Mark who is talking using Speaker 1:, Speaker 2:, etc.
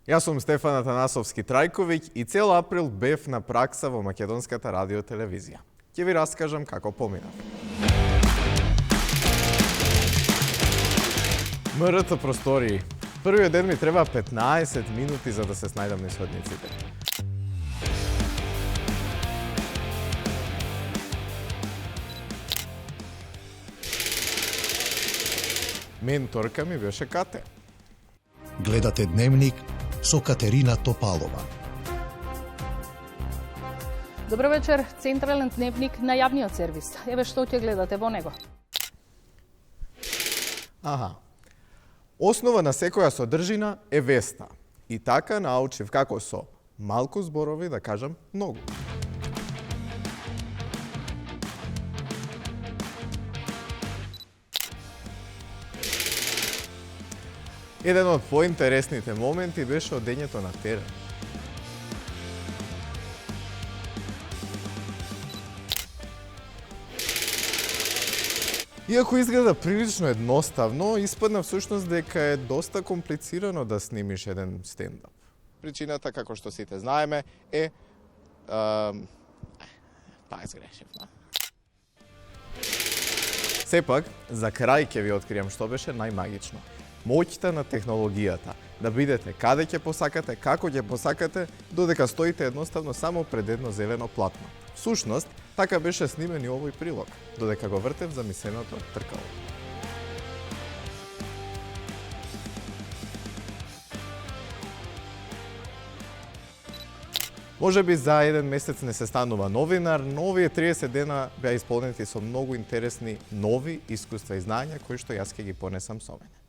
Speaker 1: Јас сум Стефан Атанасовски Трајковиќ и цел април бев на пракса во македонската радиотелевизија. Ќе ви раскажам како поминав. МРТ простории. Првиот ден ми треба 15 минути за да се снајдам низ ходниците. Менторка ми беше Кате.
Speaker 2: Гледате Дневник со Катерина Топалова.
Speaker 3: Добро вечер, Централен дневник на јавниот сервис. Еве што ќе гледате во него.
Speaker 1: Основа на секоја содржина е веста. И така научив како со малку зборови да кажам многу. Еден од поинтересните моменти беше одењето на терен. Иако изгледа прилично едноставно, испадна всушност дека е доста комплицирано да снимиш еден стендап. Причината, како што сите знаеме, е... изгрешив, Сепак, за крај ќе ви откријам што беше најмагично. Моќта на технологијата, да бидете каде ќе посакате, како ќе посакате, додека стоите едноставно само пред едно зелено платно. Всушност, така беше снимен и овој прилог, додека го вртев замисленото тркало. Може би за еден месец не се станува новинар, но овие 30 дена беа исполнети со многу интересни нови искуства и знања кои што јас ќе ги понесам со мене.